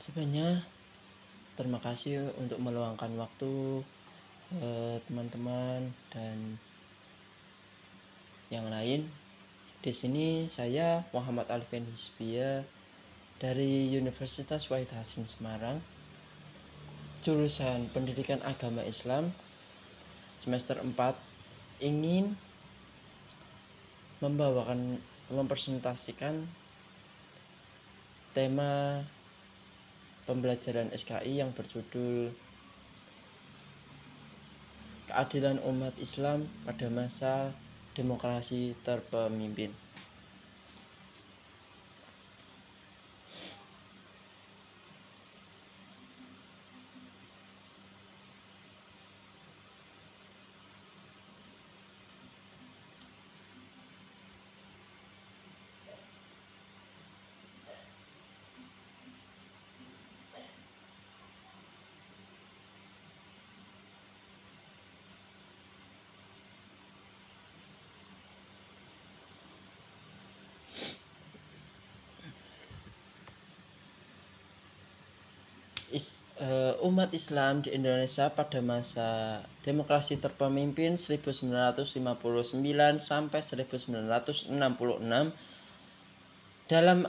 Sebelumnya terima kasih untuk meluangkan waktu teman-teman dan yang lain. Di sini saya Muhammad Alfian Hisbia dari Universitas Wahid Hasim Semarang, jurusan Pendidikan Agama Islam semester 4, ingin mempresentasikan tema pembelajaran SKI yang berjudul Keadilan Umat Islam pada Masa Demokrasi Terpemimpin. Umat Islam di Indonesia pada masa demokrasi terpemimpin 1959 sampai 1966 dalam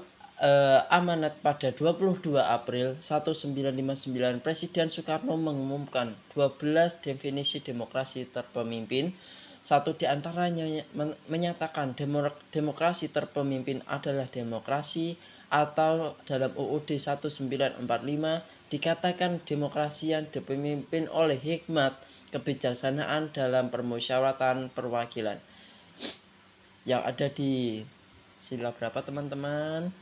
amanat pada 22 April 1959 Presiden Soekarno mengumumkan 12 definisi demokrasi terpemimpin. Satu di antaranya menyatakan demokrasi terpemimpin adalah demokrasi atau dalam UUD 1945 dikatakan demokrasi yang dipimpin oleh hikmat kebijaksanaan dalam permusyawaratan perwakilan. Yang ada di sila berapa teman-teman?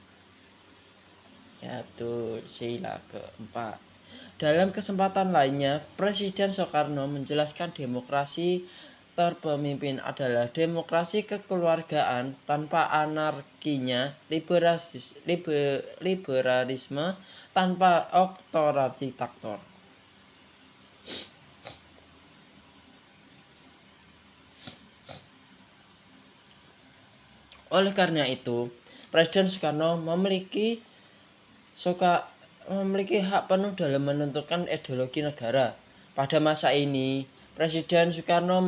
Yaitu sila keempat. Dalam kesempatan lainnya, Presiden Soekarno menjelaskan demokrasi terpemimpin adalah demokrasi kekeluargaan tanpa anarkinya, liberalisme tanpa otoriter diktator. Oleh karena itu, Presiden Soekarno memiliki hak penuh dalam menentukan ideologi negara. Pada masa ini, Presiden Soekarno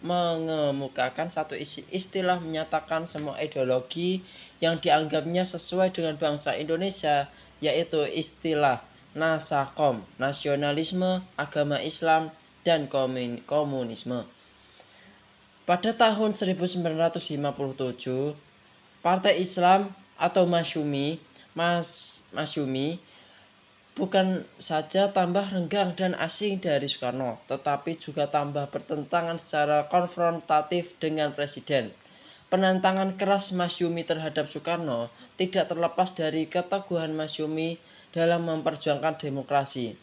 mengemukakan satu istilah menyatakan semua ideologi yang dianggapnya sesuai dengan bangsa Indonesia, yaitu istilah Nasakom, nasionalisme, agama Islam, dan komunisme. Pada tahun 1957, Partai Islam atau Masyumi bukan saja tambah renggang dan asing dari Soekarno, tetapi juga tambah bertentangan secara konfrontatif dengan Presiden. Penentangan keras Masyumi terhadap Soekarno tidak terlepas dari keteguhan Masyumi dalam memperjuangkan demokrasi.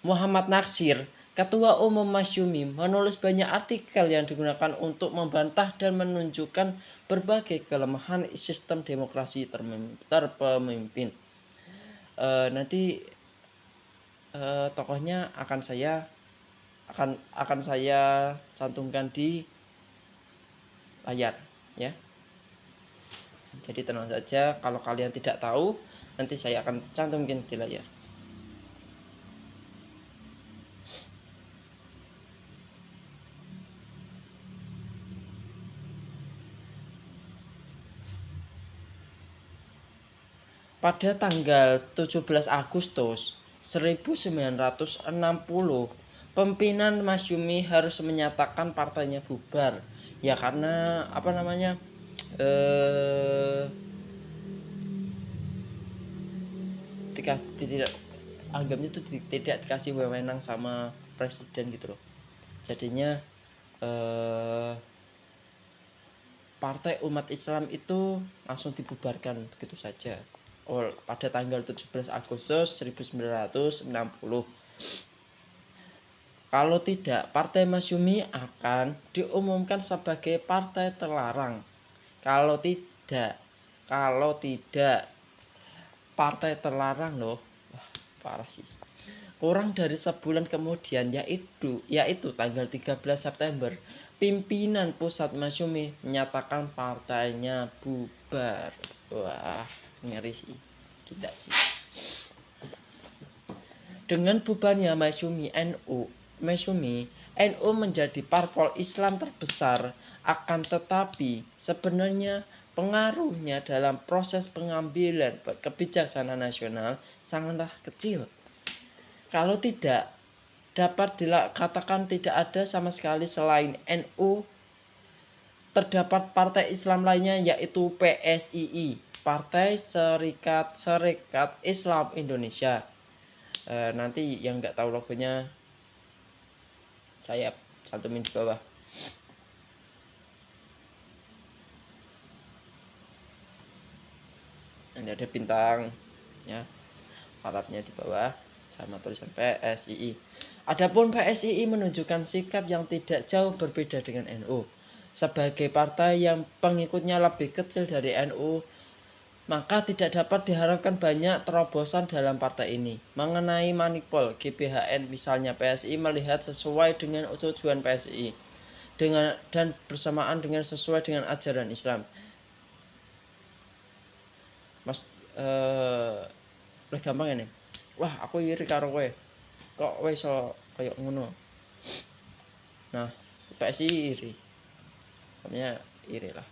Muhammad Natsir, Ketua Umum Masyumi, menulis banyak artikel yang digunakan untuk membantah dan menunjukkan berbagai kelemahan sistem demokrasi terpemimpin. Nanti tokohnya akan saya cantumkan di layar, ya. Jadi tenang saja, kalau kalian tidak tahu, nanti saya akan cantumkan di layar. Pada tanggal 17 Agustus 1960, pimpinan Masyumi harus menyatakan partainya bubar. Ya karena anggapnya itu tidak dikasih wewenang sama presiden gitu loh. Jadinya Partai Umat Islam itu langsung dibubarkan begitu saja. Pada tanggal 17 Agustus 1960. Kalau tidak, Partai Masyumi akan diumumkan sebagai partai terlarang. Kalau tidak partai terlarang loh. Wah, parah sih. Kurang dari sebulan kemudian, yaitu tanggal 13 September, pimpinan pusat Masyumi menyatakan partainya bubar. Wah, ngeri sih. Tidak sih. Dengan bubarnya Masyumi, NU menjadi parpol Islam terbesar, akan tetapi sebenarnya pengaruhnya dalam proses pengambilan kebijaksanaan nasional sangatlah kecil. Kalau tidak, dapat dikatakan tidak ada sama sekali selain NU. Terdapat partai Islam lainnya yaitu PSII, Partai Serikat Islam Indonesia. Nanti yang nggak tahu logonya saya cantumin di bawah. Ini ada bintang ya, Arabnya di bawah sama tulisan PSII. Adapun PSII menunjukkan sikap yang tidak jauh berbeda dengan NU. Sebagai partai yang pengikutnya lebih kecil dari NU, maka tidak dapat diharapkan banyak terobosan dalam partai ini. Mengenai manipul GBHN misalnya, PSI melihat sesuai dengan tujuan PSI dan bersamaan dengan sesuai dengan ajaran Islam. Mas lebih gampang ini. Wah, aku iri karo kowe. Kok kowe iso kaya ngono? Nah, PSI iri. Pokoknya iri lah.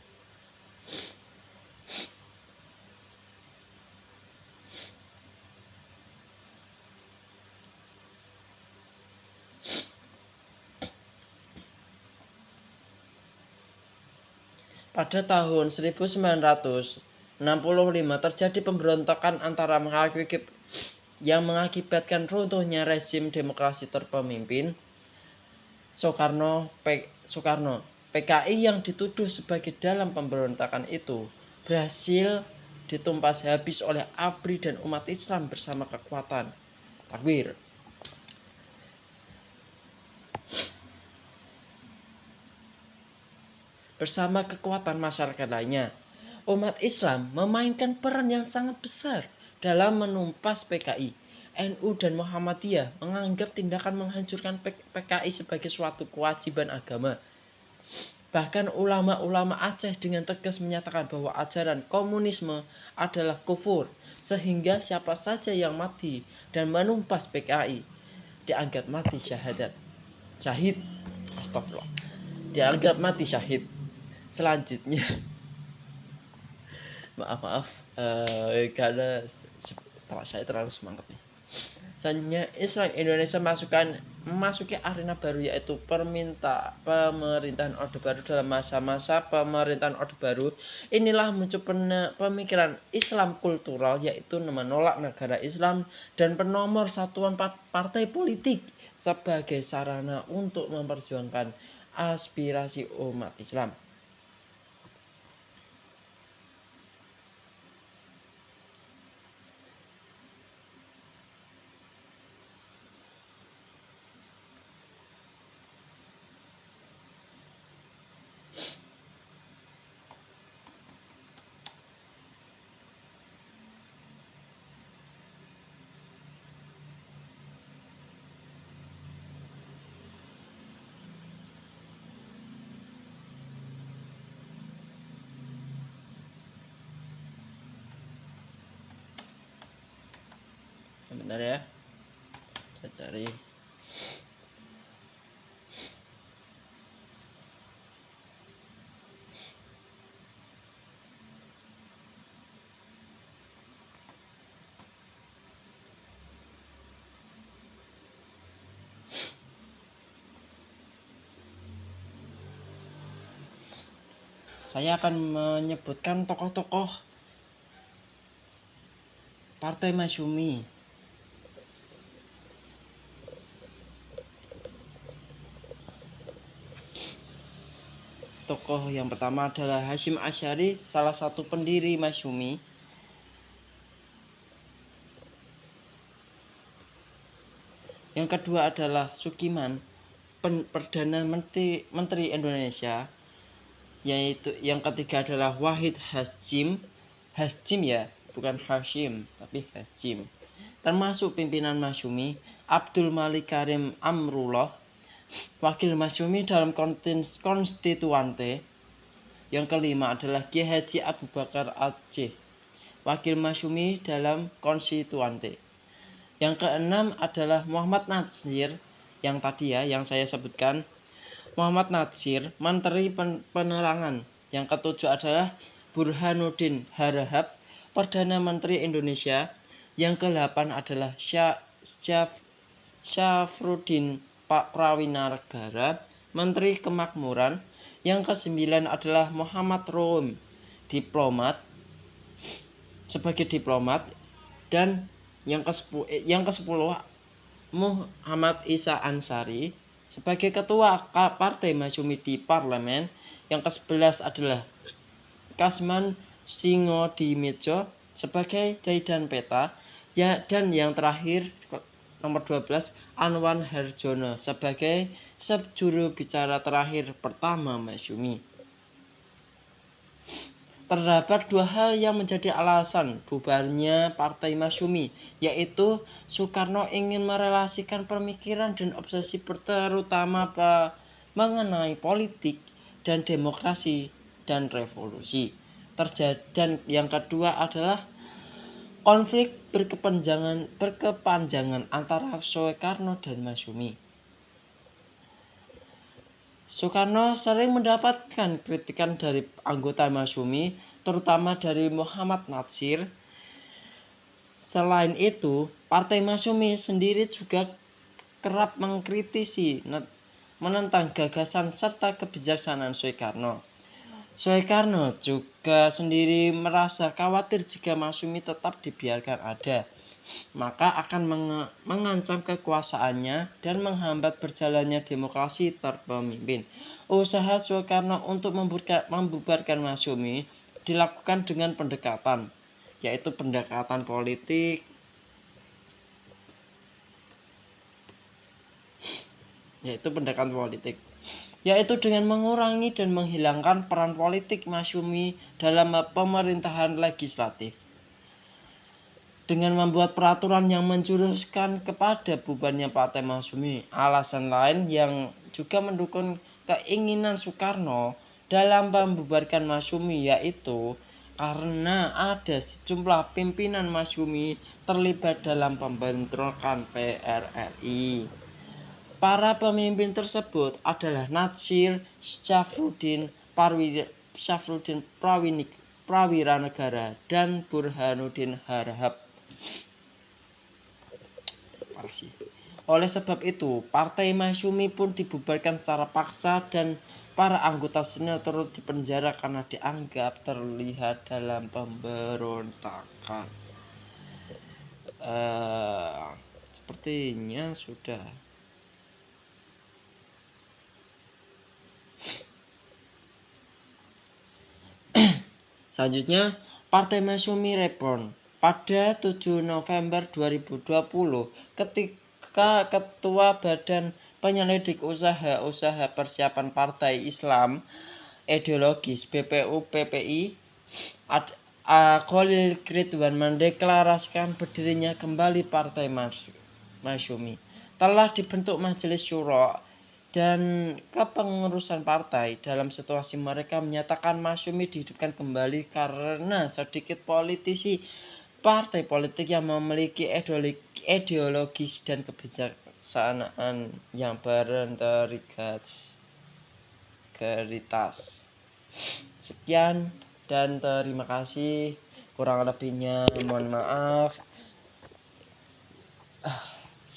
Pada tahun 1965 terjadi pemberontakan antara yang mengakibatkan runtuhnya rezim demokrasi terpemimpin Soekarno. PKI yang dituduh sebagai dalam pemberontakan itu berhasil ditumpas habis oleh ABRI dan umat Islam bersama kekuatan Takbir. Bersama kekuatan masyarakat lainnya, umat Islam memainkan peran yang sangat besar dalam menumpas PKI. NU dan Muhammadiyah menganggap tindakan menghancurkan PKI sebagai suatu kewajiban agama. Bahkan ulama-ulama Aceh dengan tegas menyatakan bahwa ajaran komunisme adalah kufur, sehingga siapa saja yang mati dan menumpas PKI dianggap mati syahid. Astagfirullah. Dianggap mati syahid. Selanjutnya maaf karena saya terlalu semangat nih. Selanjutnya Islam Indonesia memasuki arena baru, yaitu pemerintahan Orde Baru. Dalam masa-masa pemerintahan Orde Baru inilah muncul pemikiran Islam kultural, yaitu menolak negara Islam dan penomor satuan partai politik sebagai sarana untuk memperjuangkan aspirasi umat Islam. Sebentar ya, saya cari. Saya akan menyebutkan tokoh-tokoh Partai Masyumi. Tokoh yang pertama adalah Hasyim Asy'ari, salah satu pendiri Masyumi. Yang kedua adalah Sukiman, Perdana Menteri Indonesia. Yaitu yang ketiga adalah Wahid Hasyim ya, bukan Hasyim tapi Hasyim, termasuk pimpinan Masyumi. Abdul Malik Karim Amrullah, wakil Masyumi dalam konstituante. Yang kelima adalah Kiai Haji Abu Bakar Aceh, wakil Masyumi dalam konstituante. Yang keenam adalah Muhammad Natsir, yang tadi yang saya sebutkan. Muhammad Natsir, Menteri Penerangan. Yang ketujuh adalah Burhanuddin Harahap, Perdana Menteri Indonesia. Yang ke-8 adalah Syafruddin Prawinaragara, Menteri Kemakmuran. Yang ke-9 adalah Muhammad Rom, sebagai diplomat. Dan yang ke-10 Muhammad Isa Ansari sebagai ketua Partai Masyumi di parlemen. Yang ke-11 adalah Kasman Singodimedjo sebagai Daidan Peta. Dan yang terakhir nomor 12 Anwan Harjono sebagai juru bicara terakhir pertama Masyumi. Terdapat dua hal yang menjadi alasan bubarnya Partai Masyumi, yaitu Soekarno ingin merelasikan pemikiran dan obsesi terutama mengenai politik dan demokrasi dan revolusi. Dan yang kedua adalah konflik berkepanjangan antara Soekarno dan Masyumi. Soekarno sering mendapatkan kritikan dari anggota Masyumi, terutama dari Muhammad Natsir. Selain itu, Partai Masyumi sendiri juga kerap mengkritisi menentang gagasan serta kebijaksanaan Soekarno. Soekarno juga sendiri merasa khawatir jika Masyumi tetap dibiarkan ada, maka akan mengancam kekuasaannya dan menghambat berjalannya demokrasi terpemimpin. Usaha Soekarno untuk membubarkan Masyumi dilakukan dengan pendekatan, yaitu pendekatan politik, yaitu dengan mengurangi dan menghilangkan peran politik Masyumi dalam pemerintahan legislatif, dengan membuat peraturan yang menjuruskan kepada bubarnya Partai Masyumi. Alasan lain yang juga mendukung keinginan Soekarno dalam membubarkan Masyumi yaitu karena ada sejumlah pimpinan Masyumi terlibat dalam pembentrokan PRRI. Para pemimpin tersebut adalah Natsir, Syafruddin Prawinaragara, dan Burhanuddin Harahap. Oleh sebab itu, Partai Masyumi pun dibubarkan secara paksa dan para anggota senior turut dipenjara karena dianggap terlibat dalam pemberontakan. Sepertinya sudah. Selanjutnya, Partai Masyumi Reborn. Pada 7 November 2020, ketika Ketua Badan Penyelidik Usaha Persiapan Partai Islam Ideologis BPU-PPI, Khalil Ridwan mendeklarasikan berdirinya kembali Partai Masyumi. Telah dibentuk Majelis Syuro dan kepengurusan partai. Dalam situasi mereka menyatakan Masyumi dihidupkan kembali karena sedikit politisi partai politik yang memiliki ideologis dan kebijaksanaan yang berintegritas. Sekian dan terima kasih. Kurang lebihnya mohon maaf.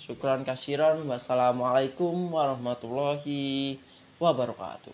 Syukran kasiran. Wassalamualaikum warahmatullahi wabarakatuh.